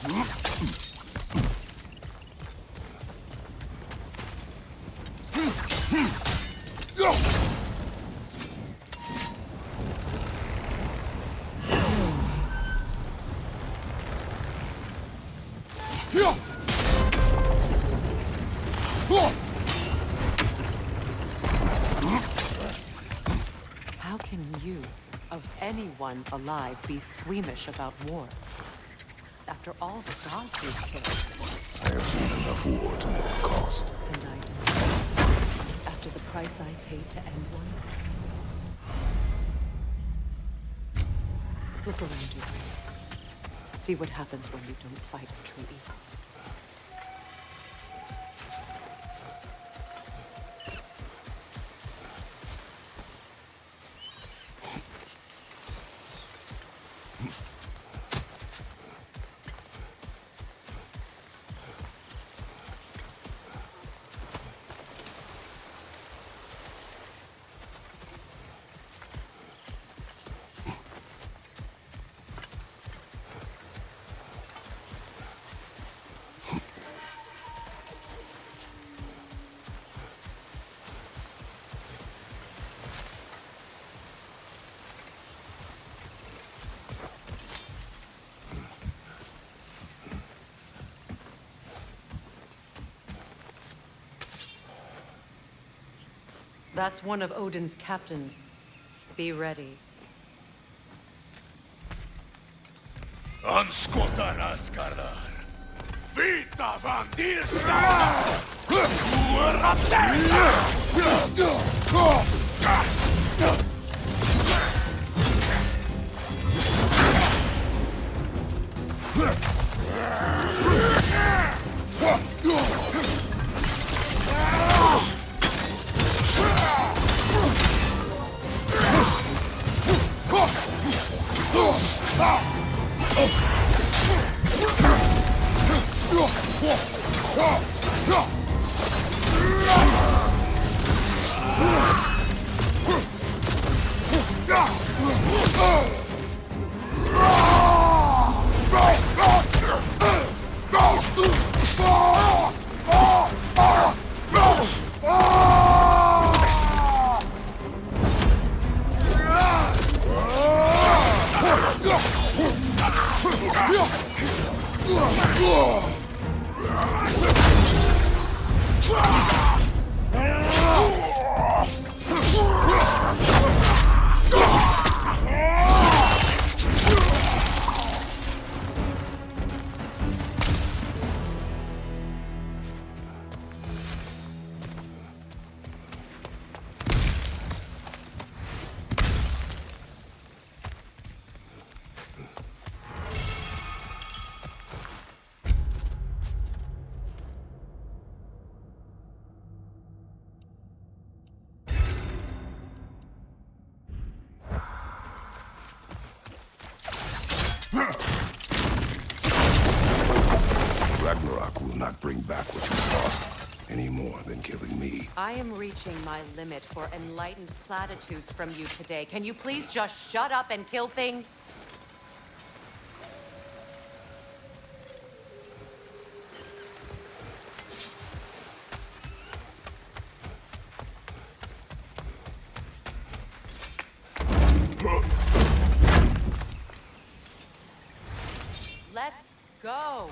How can you, of anyone alive, be squeamish about war? After all the gods we've killed. I have seen enough war to know the cost. And I do. After the price I paid to end one. Look around you, please. See what happens when you don't fight true evil. That's one of Odin's captains. Be ready. Anskotar Asgardar. Vita bandirsta! Ragnarok will not bring back what you lost, any more than killing me. I am reaching my limit for enlightened platitudes from you today. Can you please just shut up and kill things? Let's go!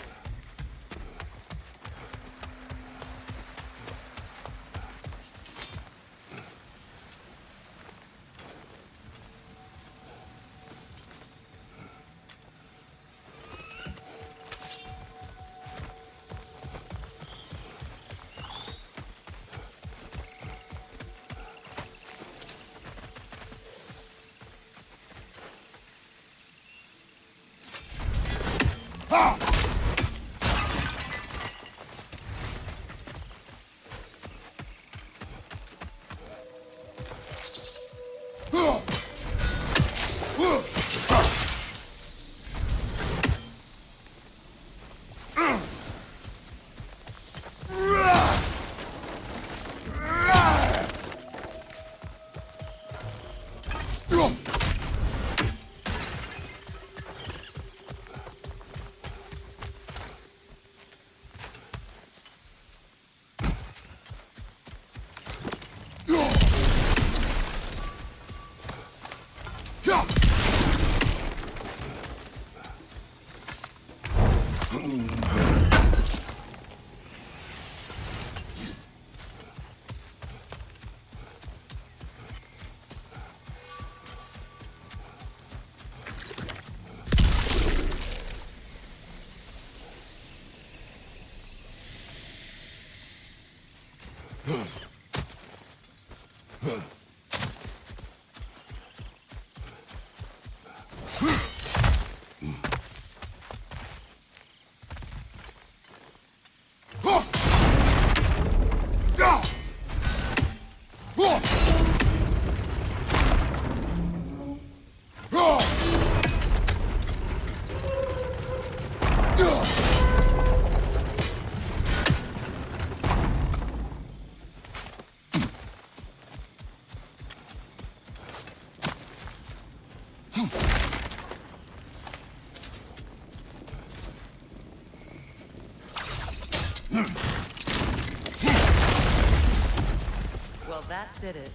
Well, that did it.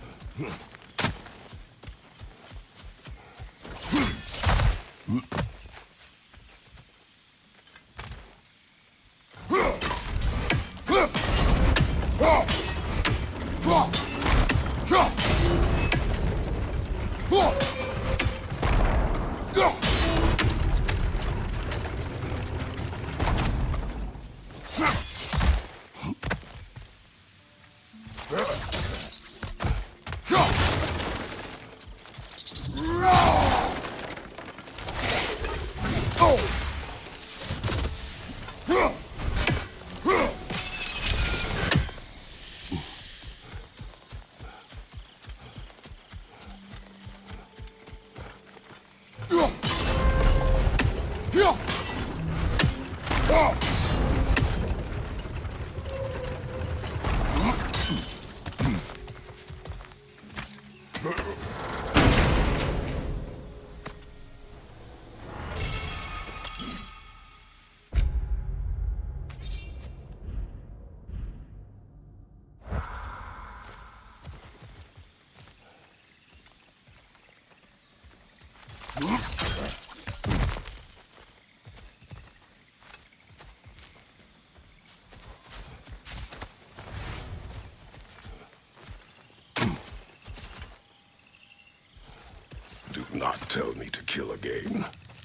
Do not tell me to kill again.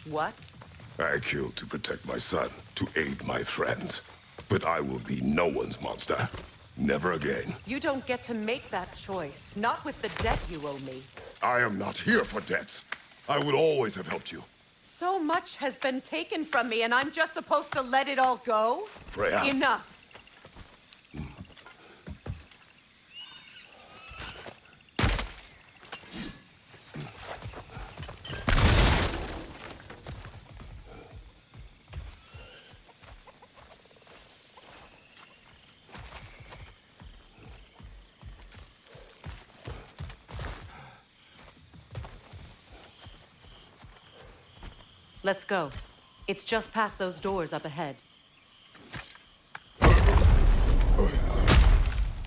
What? I killed to protect my son, to aid my friends. But I will be no one's monster. Never again. You don't get to make that choice. Not with the debt you owe me. I am not here for debts. I would always have helped you. So much has been taken from me, and I'm just supposed to let it all go? Freya. Enough. Let's go. It's just past those doors up ahead.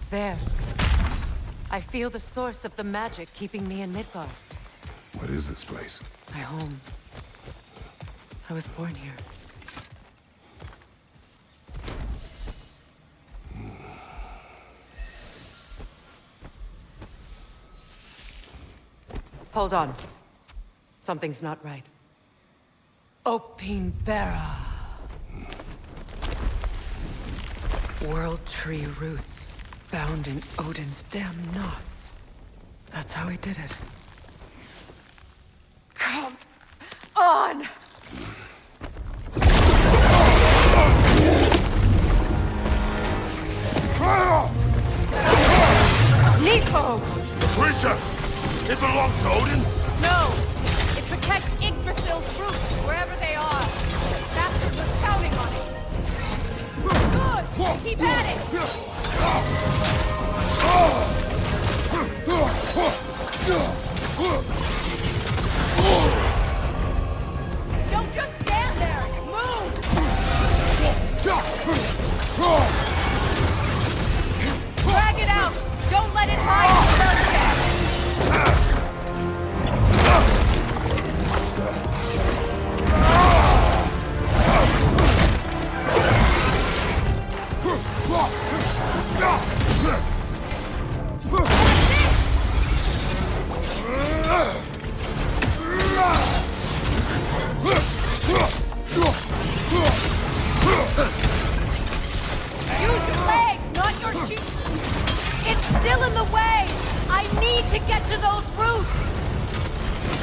There. I feel the source of the magic keeping me in Midgard. What is this place? My home. I was born here. Hold on. Something's not right. Opinbera. World tree roots, bound in Odin's damn knots. That's how he did it. Come on! Nico! Creature! It belongs to Odin? No! It protects Yggdrasil's roots, wherever they are. Master was counting on it. Good! Keep at it! Don't just stand there! Move! Drag it out! Don't let it hide the first step!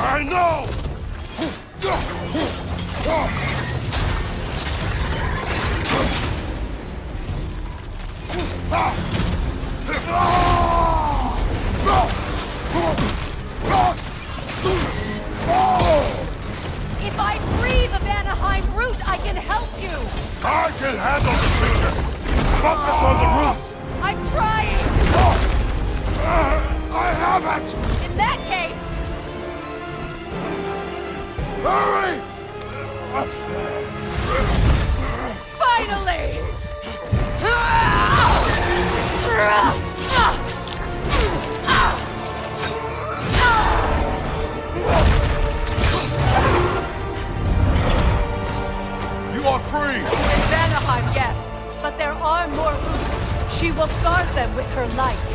I know! If I free the Vanaheim root, I can help you! I can handle the creature! Focus on the roots! I'm trying! I have it! In that case, Hurry! finally! You are free! In Vanaheim, yes. But there are more roots. She will guard them with her life.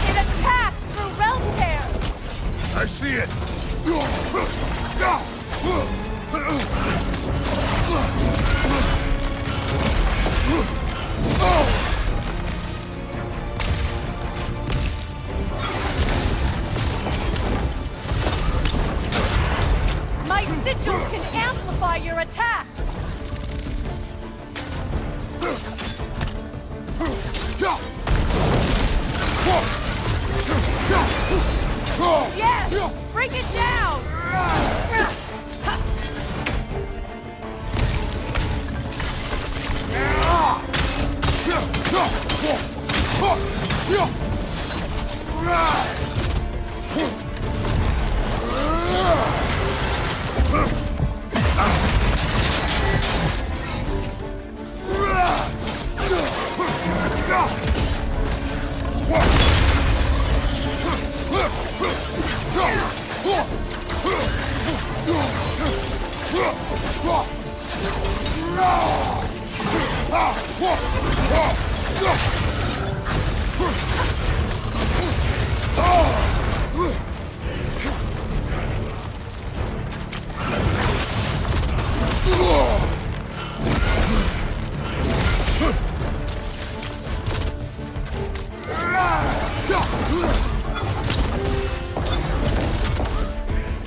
It attacks through realm tears. I see it! My sigils can amplify your attacks. Yes! Bring it down!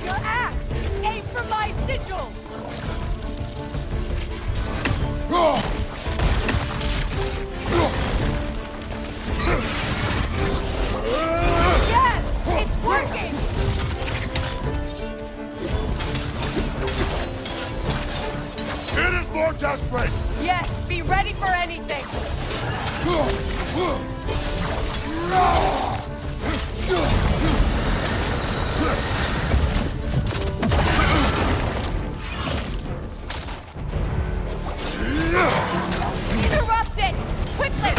Your axe! Aim for my sigils! Yes! It's working! It is more desperate! Yes, be ready for anything! Interrupt it! Quickly!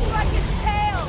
Strike its tail!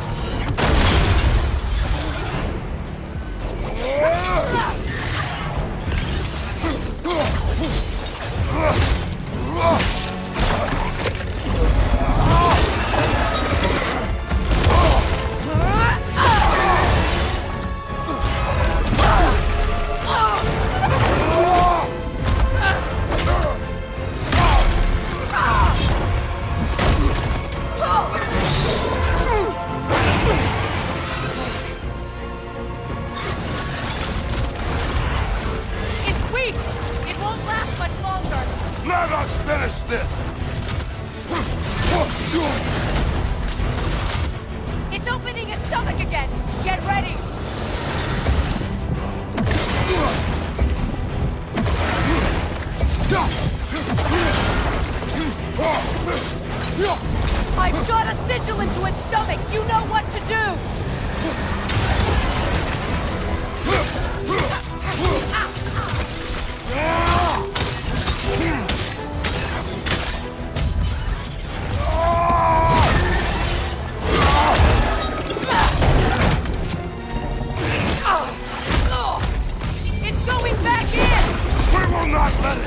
It's opening its stomach again! Get ready! I've shot a sigil into its stomach! You know what to do! It's going back in! We will not let it!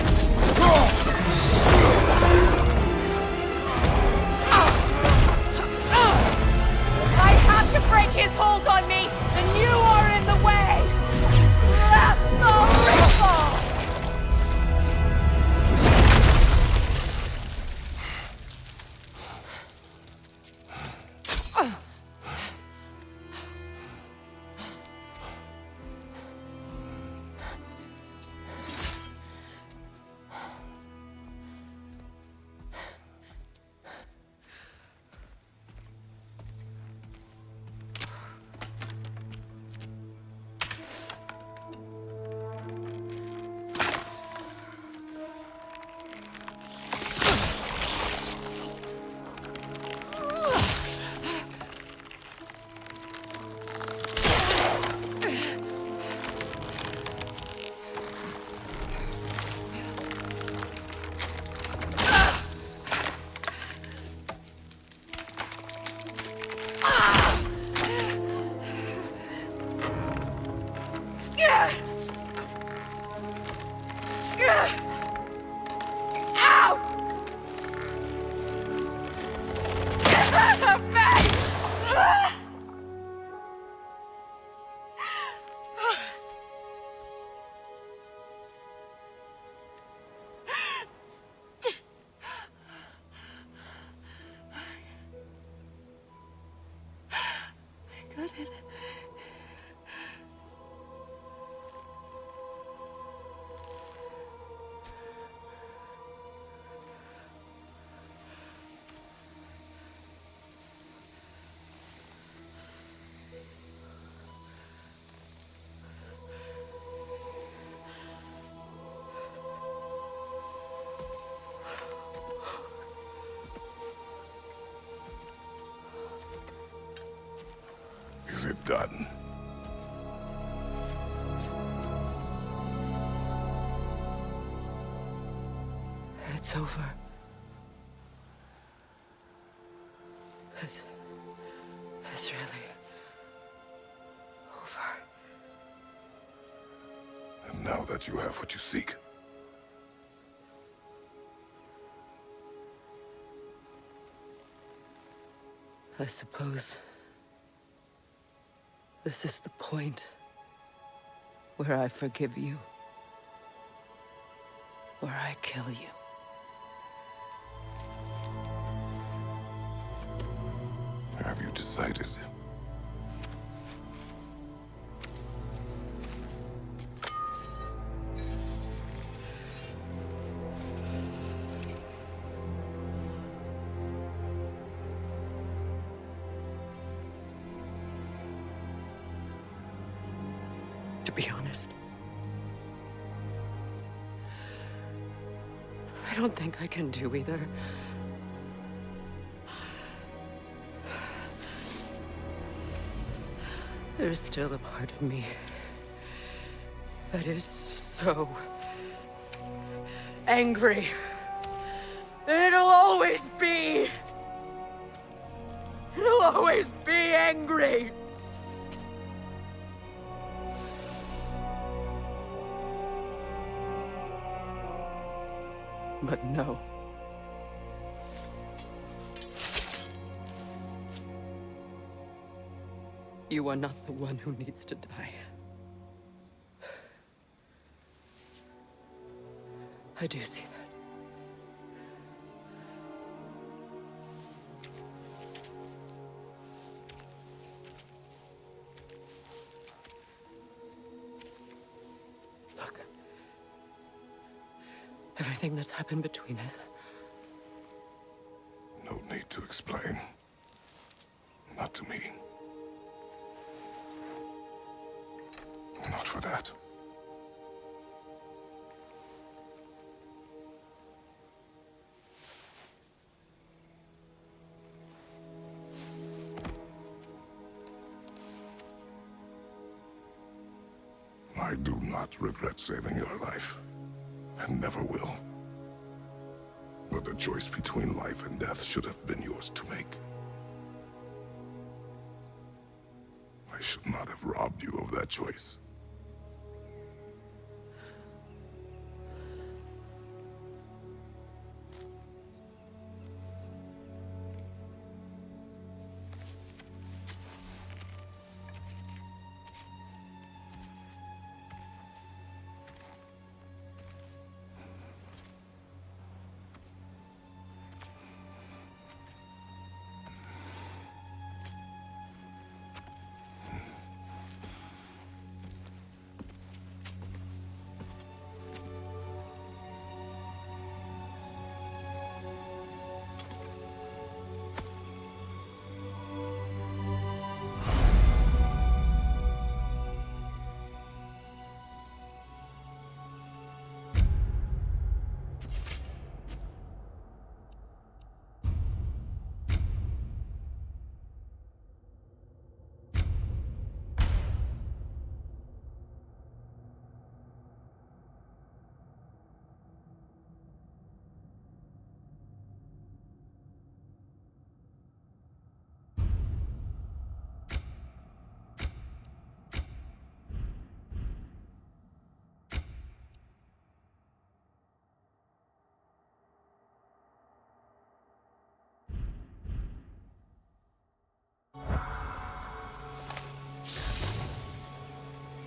I have to break his hold on me, and you are in the way! Lasso Is it done? It's over. It's really over. And now that you have what you seek, I suppose this is the point where I forgive you, where I kill you. have you decided? To be honest, I don't think I can do either. There's still a part of me that is so angry. And it'll always be. It'll always be angry. But no. You are not the one who needs to die. I do see that. Look. Everything that's happened between us. to explain. Not to me. Not for that. I do not regret saving your life, and never will. But the choice between life and death should have been yours to make. I should not have robbed you of that choice.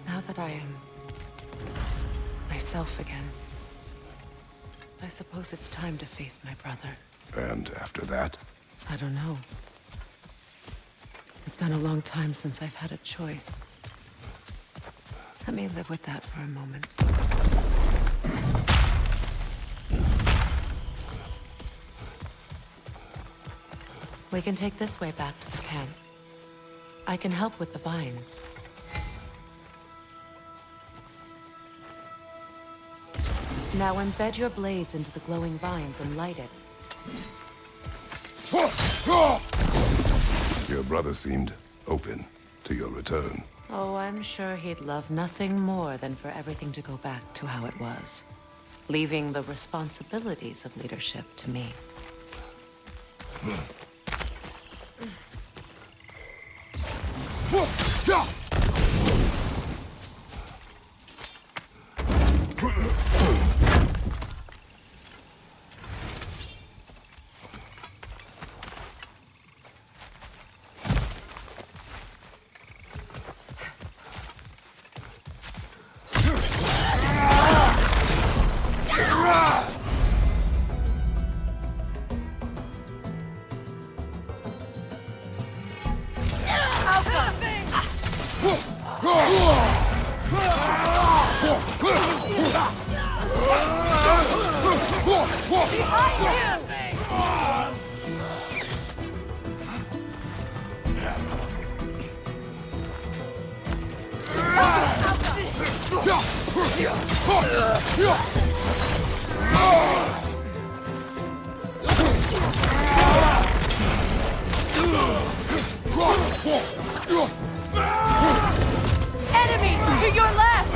Now that I am myself again, I suppose it's time to face my brother. And after that? I don't know. It's been a long time since I've had a choice. Let me live with that for a moment. We can take this way back to the camp. I can help with the vines. Now embed your blades into the glowing vines and light it. Your brother seemed open to your return. Oh, I'm sure he'd love nothing more than for everything to go back to how it was, leaving the responsibilities of leadership to me. Enemy to your left!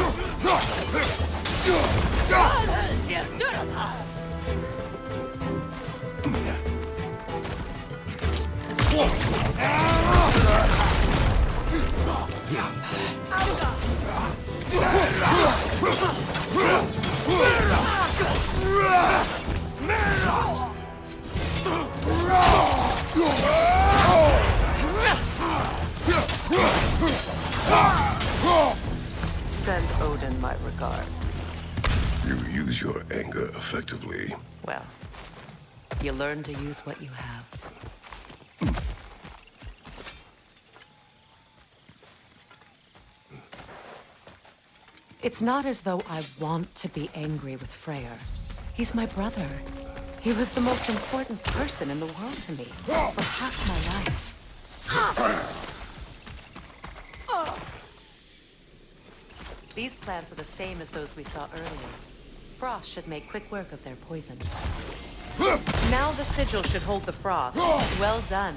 Send Odin my regards. You use your anger effectively. Well, you learn to use what you have. It's not as though I want to be angry with Freyr. He's my brother. He was the most important person in the world to me for half my life. These plants are the same as those we saw earlier. Frost should make quick work of their poison. Now the sigil should hold the frost. Well done.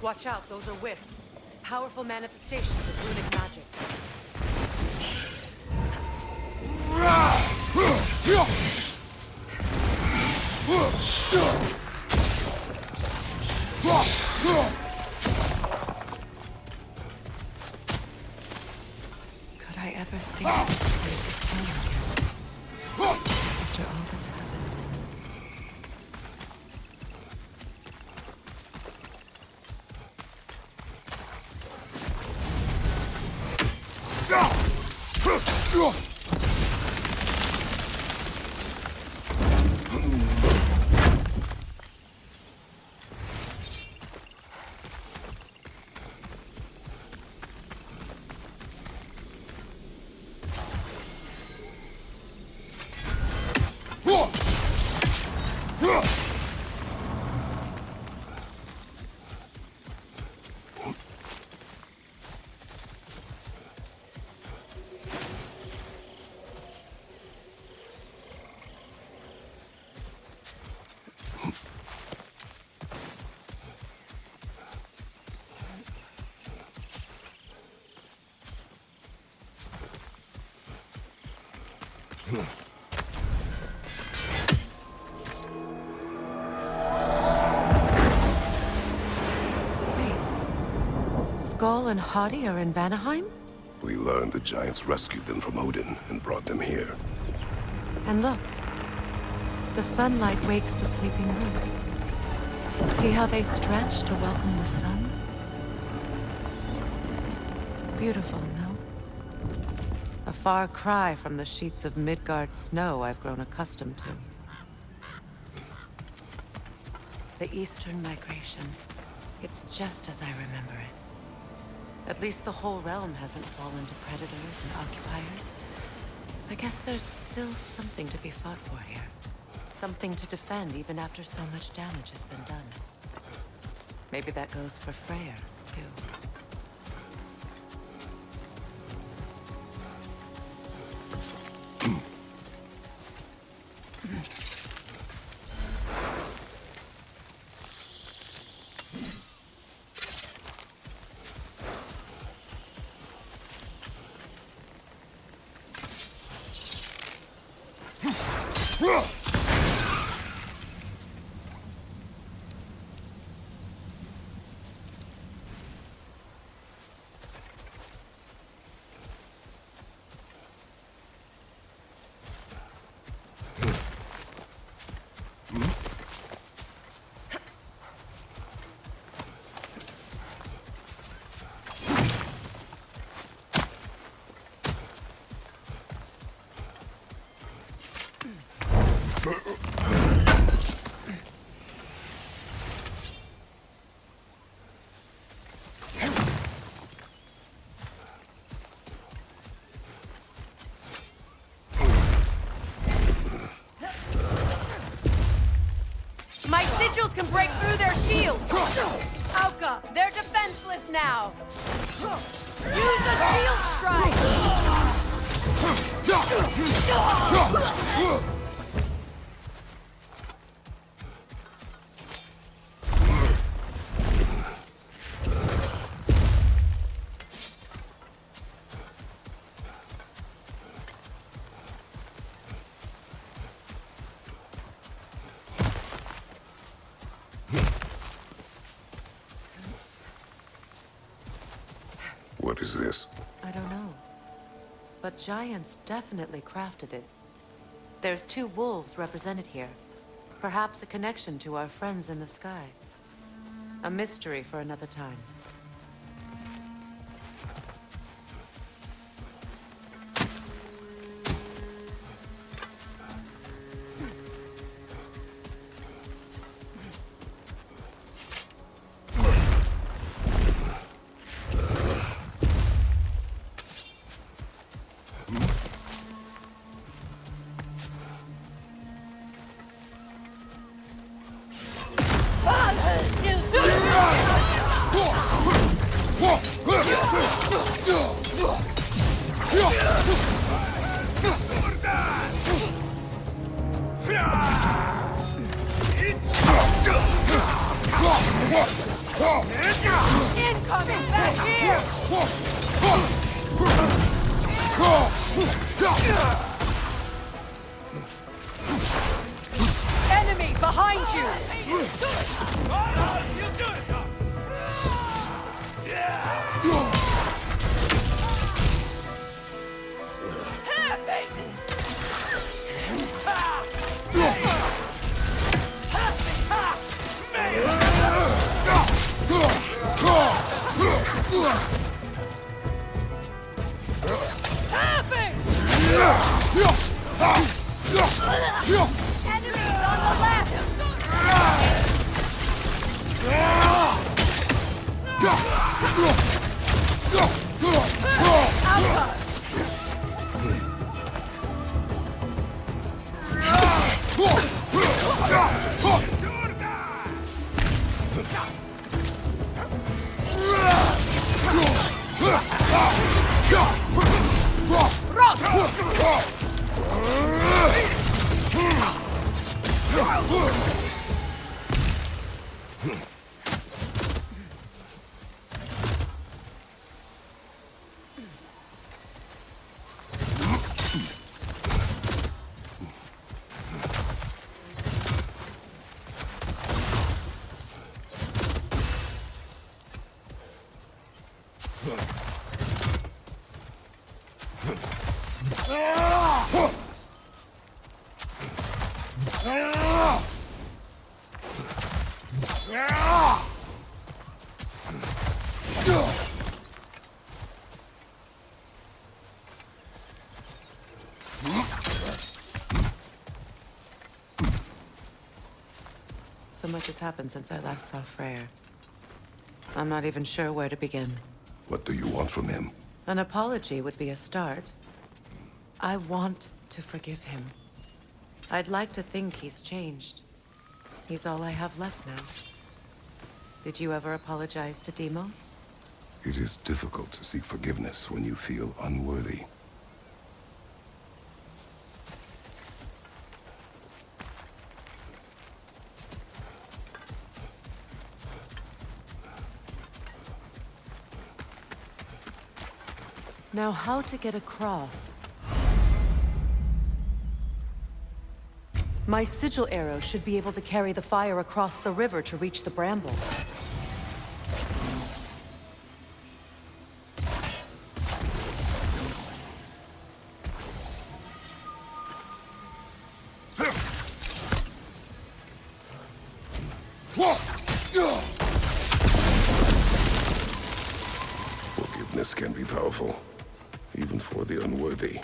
Watch out, those are wisps. Powerful manifestations of runic magic. Could I ever think this place is home again? After all that's happened. Skull and Hadi are in Vanaheim? We learned the giants rescued them from Odin and brought them here. And look, the sunlight wakes the sleeping roots. See how they stretch to welcome the sun? Beautiful, no? A far cry from the sheets of Midgard snow I've grown accustomed to. The Eastern migration. It's just as I remember it. At least the whole realm hasn't fallen to predators and occupiers. I guess there's still something to be fought for here. Something to defend even after so much damage has been done. Maybe that goes for Freyr, too. My sigils can break through their shields! Auka, they're defenseless now! Use the shield strike! What is this? I don't know. But giants definitely crafted it. There's 2 wolves represented here. Perhaps a connection to our friends in the sky. A mystery for another time. Incoming back here! Enemy behind you! Enemies on the left! Alpha! So much has happened since I last saw Freyr. I'm not even sure where to begin. What do you want from him? An apology would be a start. I want to forgive him. I'd like to think he's changed. He's all I have left now. Did you ever apologize to Deimos? It is difficult to seek forgiveness when you feel unworthy. Now, how to get across? My sigil arrow should be able to carry the fire across the river to reach the bramble. Forgiveness can be powerful, even for the unworthy.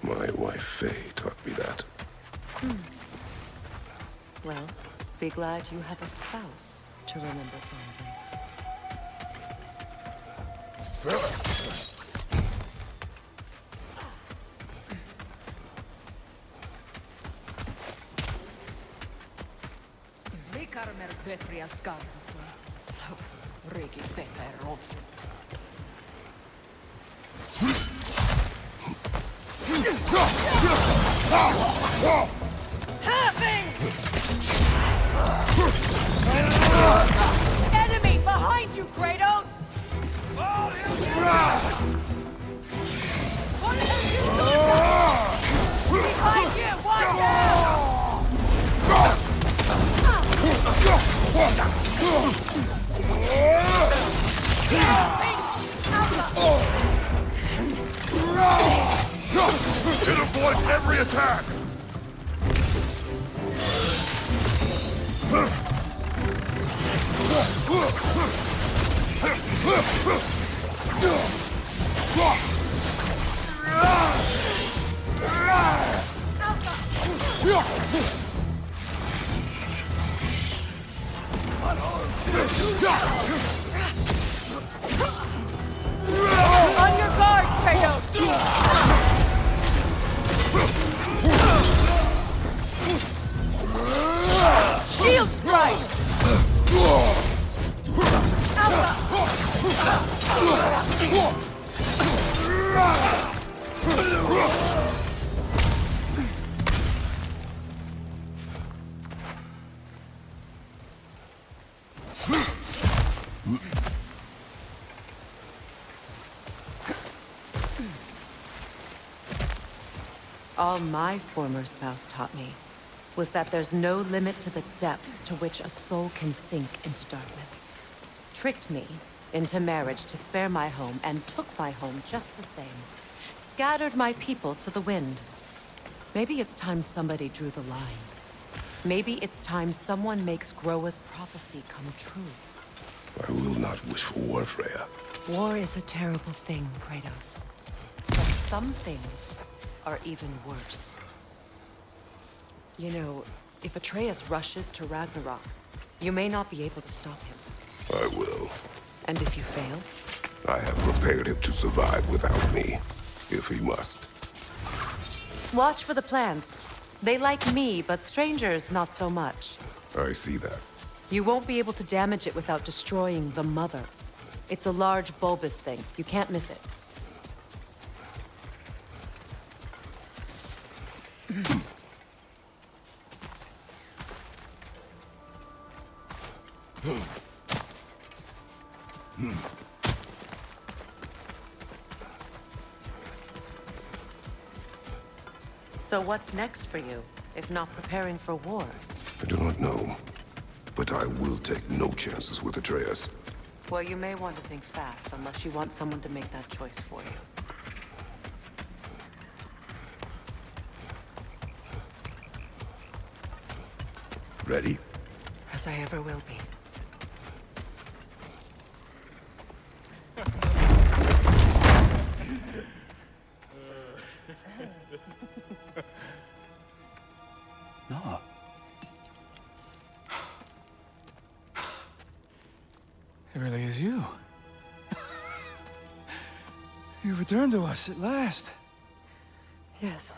My wife Faye taught me that. Well, be glad you have a spouse to remember fondly. Enemy behind you, Kratos! What are you doing? Behind you, watch out! Avoid every attack! On your guard, Kratos! Shield strike! All my former spouse taught me was that there's no limit to the depth to which a soul can sink into darkness. Tricked me into marriage to spare my home and took my home just the same. Scattered my people to the wind. Maybe it's time somebody drew the line. Maybe it's time someone makes Groa's prophecy come true. I will not wish for war, Freya. War is a terrible thing, Kratos. But some things are even worse. You know, if Atreus rushes to Ragnarok, you may not be able to stop him. I will. And if you fail? I have prepared him to survive without me, if he must. Watch for the plants. They like me, but strangers not so much. I see that. You won't be able to damage it without destroying the mother. It's a large bulbous thing. You can't miss it. So what's next for you, if not preparing for war? I do not know, but I will take no chances with Atreus. Well, you may want to think fast, unless you want someone to make that choice for you. Ready? As I ever will be. No. It really is you. You returned to us at last. Yes.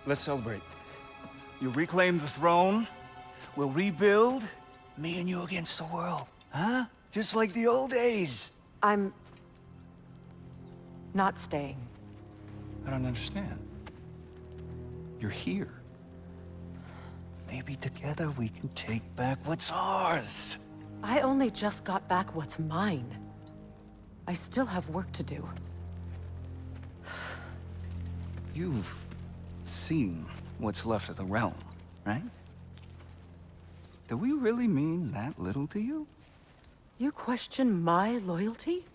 Let's celebrate. You reclaim the throne. We'll rebuild. Me and you against the world. Huh? Just like the old days. I'm not staying. I don't understand. You're here. Maybe together we can take back what's ours. I only just got back what's mine. I still have work to do. You've seen what's left of the realm, right? Do we really mean that little to you? You question my loyalty?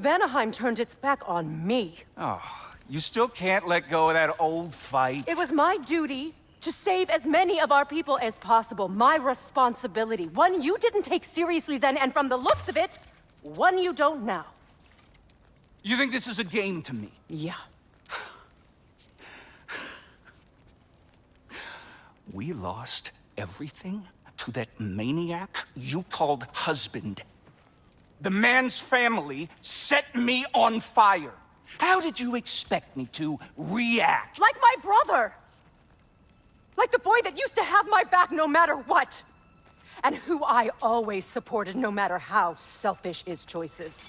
Vanaheim turned its back on me. Oh, you still can't let go of that old fight? It was my duty to save as many of our people as possible. My responsibility. One you didn't take seriously then, and from the looks of it, one you don't now. You think this is a game to me? Yeah. We lost everything to that maniac you called husband. The man's family set me on fire. How did you expect me to react? Like my brother! Like the boy that used to have my back no matter what! And who I always supported no matter how selfish his choices.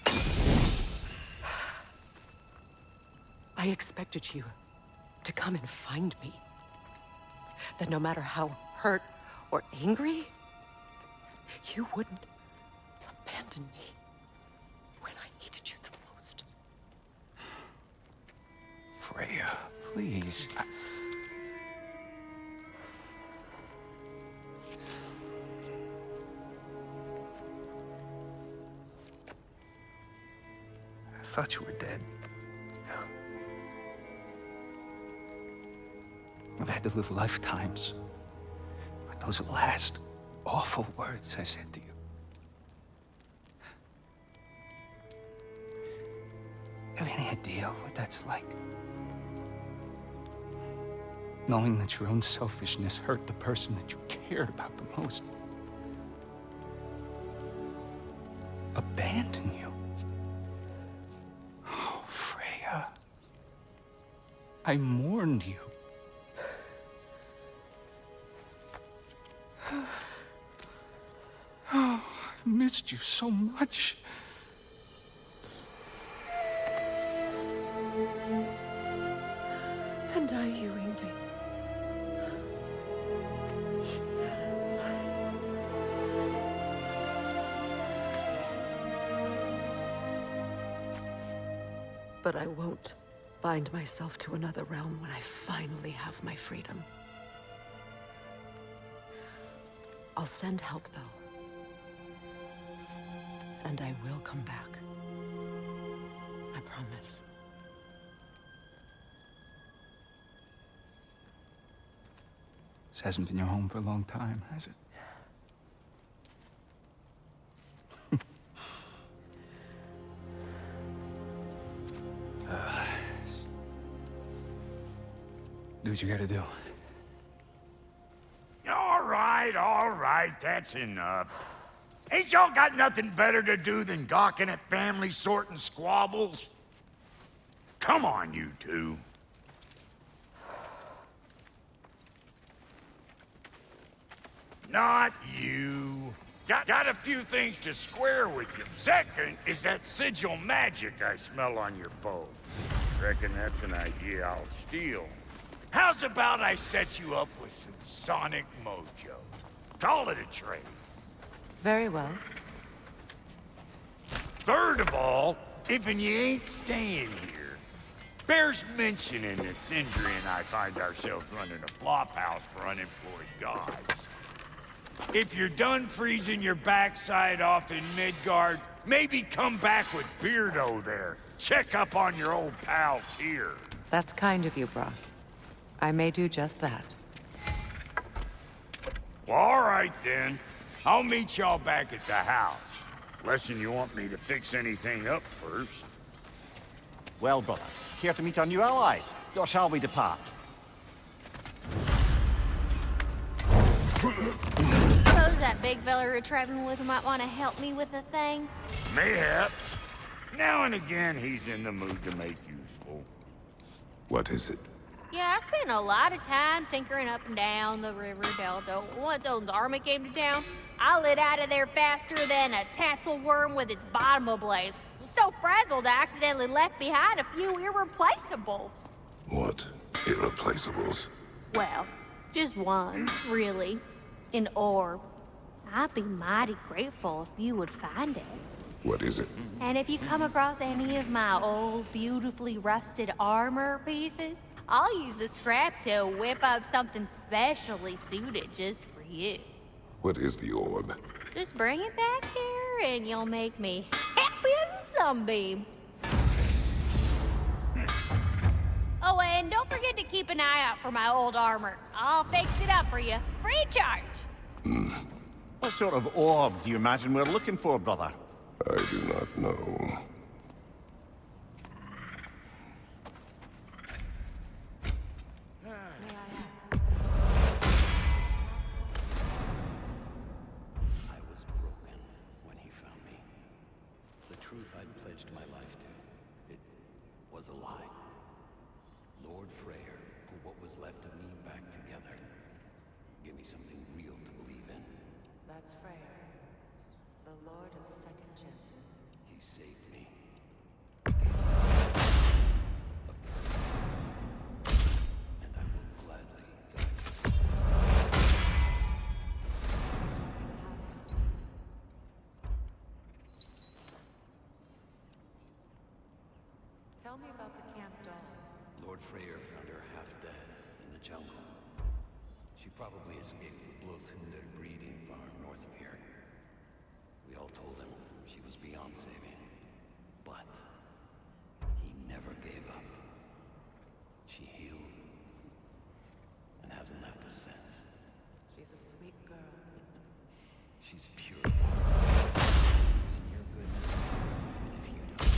I expected you to come and find me. That no matter how hurt or angry, you wouldn't abandon me when I needed you the most. Freya, please. I thought you were dead. to live lifetimes. But those last awful words I said to you. Have any idea what that's like? Knowing that your own selfishness hurt the person that you cared about the most. Abandon you. Oh, Freya. I mourned you. Oh, I've missed you so much. And I you, Yngvi. But I won't bind myself to another realm when I finally have my freedom. I'll send help, though. And I will come back. I promise. This hasn't been your home for a long time, has it? Do what you gotta do. All right, that's enough. Ain't y'all got nothing better to do than gawking at family sorting squabbles? Come on, you two. Not you. Got a few things to square with you. Second is that sigil magic I smell on your bow. Reckon that's an idea I'll steal. How's about I set you up with some sonic mojo? Call it a trade. Very well. Third of all, if you ain't staying here, bears mentioning that Sindri and I find ourselves running a flop house for unemployed gods. If you're done freezing your backside off in Midgard, maybe come back with Beardo there. Check up on your old pal Tyr. That's kind of you, Brock. I may do just that. Well, all right then. I'll meet y'all back at the house. Unless you want me to fix anything up first. Well, brother, care to meet our new allies? Or shall we depart? Suppose that big fella you're traveling with might want to help me with a thing. Mayhaps. Now and again, he's in the mood to make useful. What is it? Yeah, I spent a lot of time tinkering up and down the river delta. Once Odin's army came to town, I lit out of there faster than a tassel worm with its bottom ablaze. So frazzled, I accidentally left behind a few irreplaceables. What? Irreplaceables? Well, just one, really. An orb. I'd be mighty grateful if you would find it. What is it? And if you come across any of my old, beautifully rusted armor pieces, I'll use the scrap to whip up something specially suited just for you. What is the orb? Just bring it back here and you'll make me happy as a sunbeam. Oh, and don't forget to keep an eye out for my old armor. I'll fix it up for you, free of charge. What sort of orb do you imagine we're looking for, brother? I do not know. I was broken when he found me. The truth I'd pledged my life to, it was a lie. Lord Freyr put what was left of me back together. Give me something real to believe in. That's Freyr, the Lord of Second Chances. He saved me. And I will gladly Tell me about the camp doll. Lord Freyr found her half dead in the jungle. She probably escaped the Blothhunder breeding farm north of here. We all told him she was beyond saving. But he never gave up. She healed and has She's pure of heart. Believes in your goodness, even if you don't.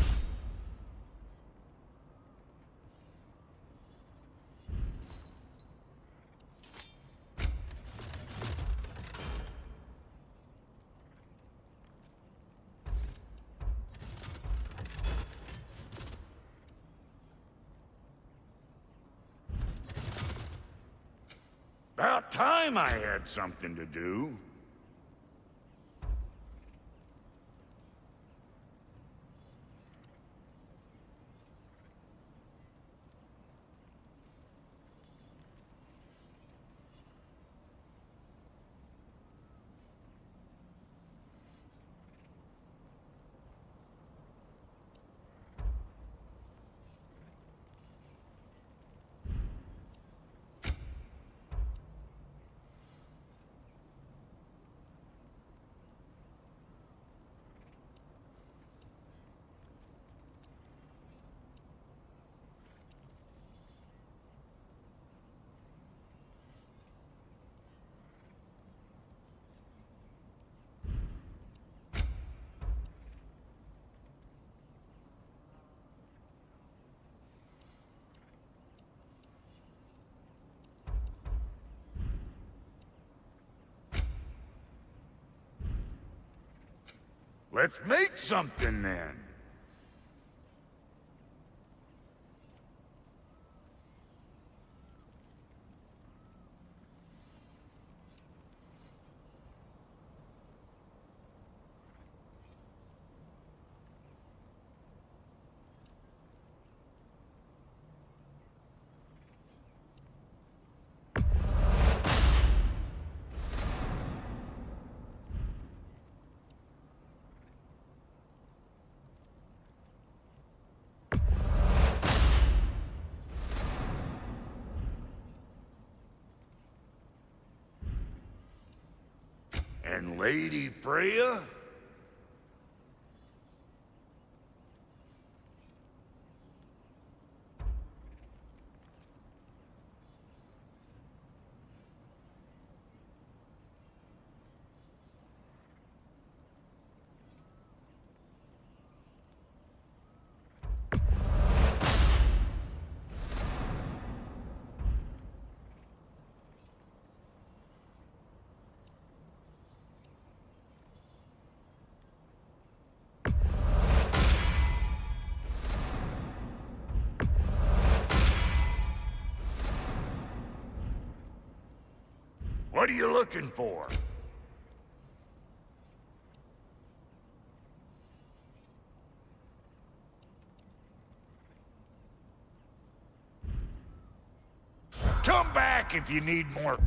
About time I had something to do. Let's make something then. And Lady Freya? What are you looking for? Come back if you need more.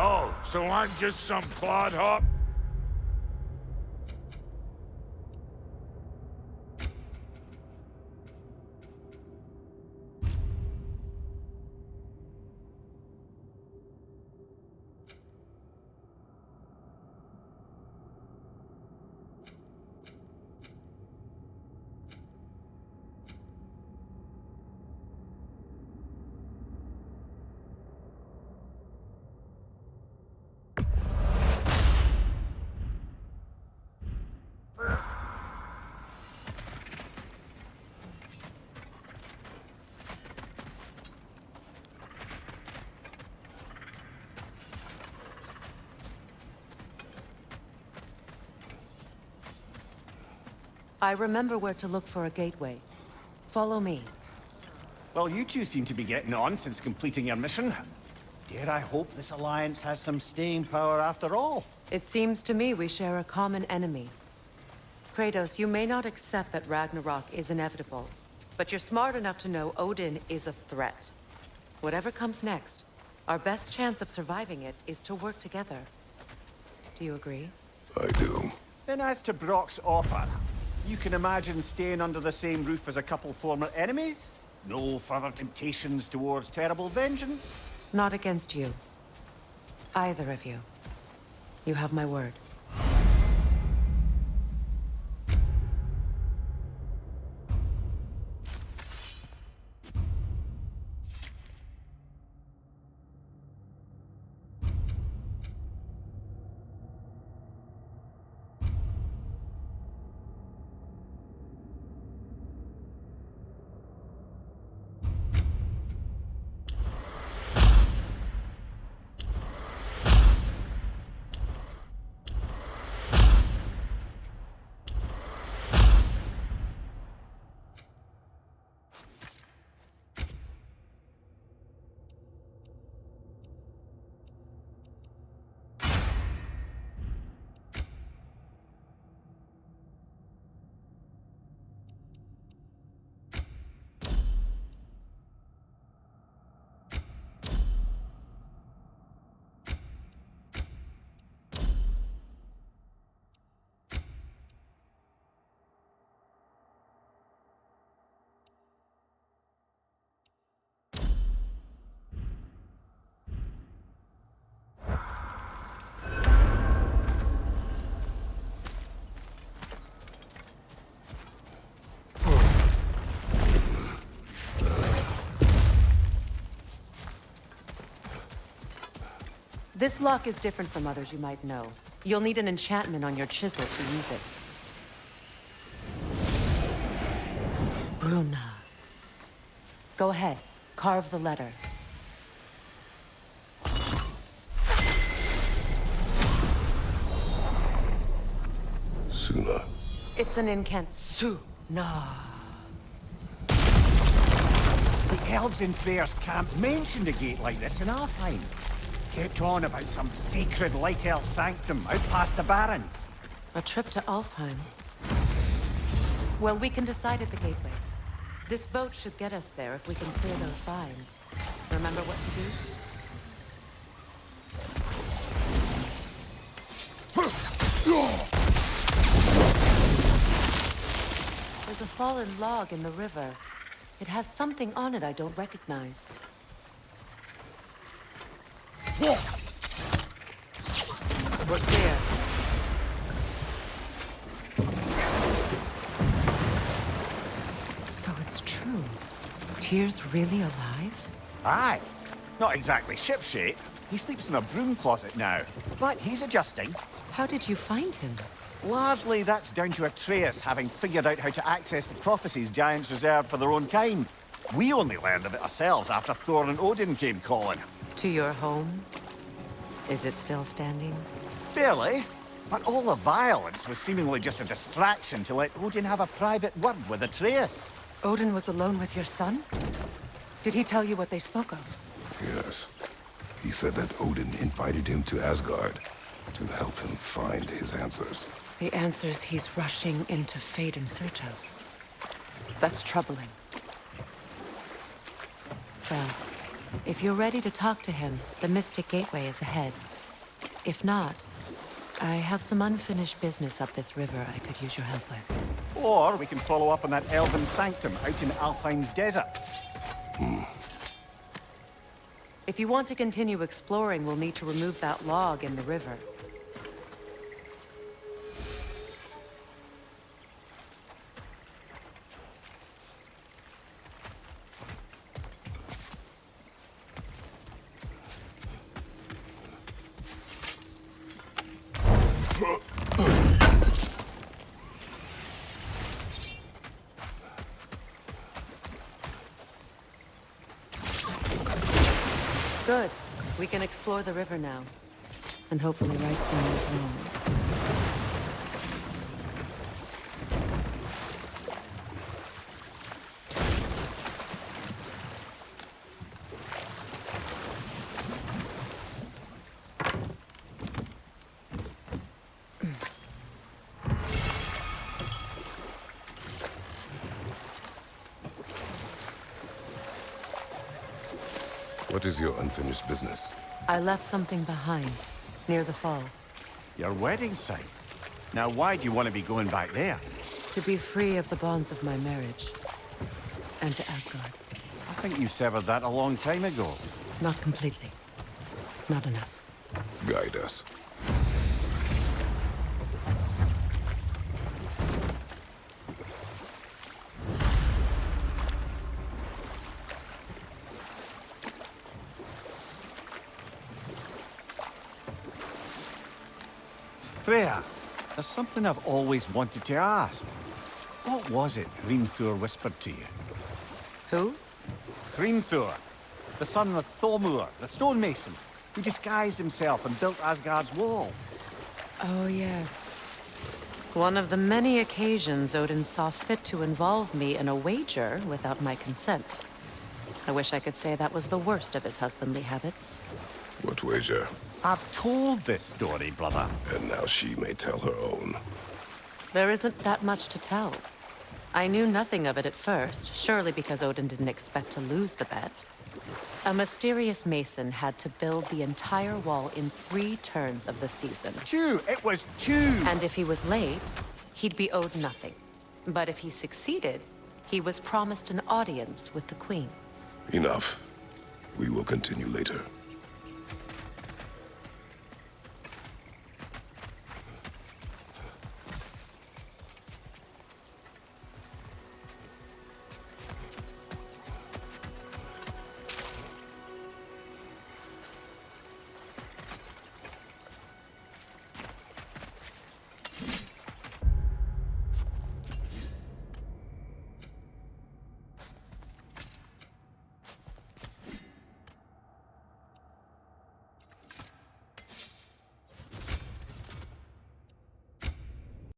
Oh, so I'm just some clodhop? I remember where to look for a gateway. Follow me. Well, you two seem to be getting on since completing your mission. Dare I hope this alliance has some staying power after all? It seems to me we share a common enemy. Kratos, you may not accept that Ragnarok is inevitable, but you're smart enough to know Odin is a threat. Whatever comes next, our best chance of surviving it is to work together. Do you agree? I do. Then as to Brock's offer, you can imagine staying under the same roof as a couple former enemies? No further temptations towards terrible vengeance? Not against you. Either of you. You have my word. This lock is different from others you might know. You'll need an enchantment on your chisel to use it. Bruna. Go ahead. Carve the letter. Suna. It's an incant. Suna. The elves in Freyr's camp mentioned a gate like this in Alfheim. Kept on about some sacred light elf sanctum out past the Barrens. A trip to Alfheim. Well, we can decide at the gateway. This boat should get us there if we can clear those vines. Remember what to do? There's a fallen log in the river. It has something on it I don't recognize. We're clear. So it's true. Tyr's really alive? Aye. Not exactly shipshape. He sleeps in a broom closet now. But he's adjusting. How did you find him? Largely, that's down to Atreus having figured out how to access the prophecies giants reserved for their own kind. We only learned of it ourselves after Thor and Odin came calling. To your home? Is it still standing? Barely. But all the violence was seemingly just a distraction to let Odin have a private word with Atreus. Odin was alone with your son? Did he tell you what they spoke of? Yes. He said that Odin invited him to Asgard to help him find his answers. The answers he's rushing into fate in search of. That's troubling. Well, if you're ready to talk to him, the Mystic Gateway is ahead. If not, I have some unfinished business up this river I could use your help with. Or we can follow up on that elven sanctum out in Alfheim's desert. If you want to continue exploring, we'll need to remove that log in the river. Good. We can explore the river now. And hopefully right some new wrongs. What is your unfinished business? I left something behind, near the falls. Your wedding site. Now, why do you want to be going back there? To be free of the bonds of my marriage. And to Asgard. I think you severed that a long time ago. Not completely. Not enough. Guide us. Freya, there's something I've always wanted to ask. What was it Hrimthur whispered to you? Who? Hrimthur, the son of Thormur, the stonemason, who disguised himself and built Asgard's wall. Oh, yes. One of the many occasions Odin saw fit to involve me in a wager without my consent. I wish I could say that was the worst of his husbandly habits. What wager? I've told this story, brother. And now she may tell her own. There isn't that much to tell. I knew nothing of it at first, surely because Odin didn't expect to lose the bet. A mysterious mason had to build the entire wall in 3 turns of the season. 2! It was 2! And if he was late, he'd be owed nothing. But if he succeeded, he was promised an audience with the queen. Enough. We will continue later.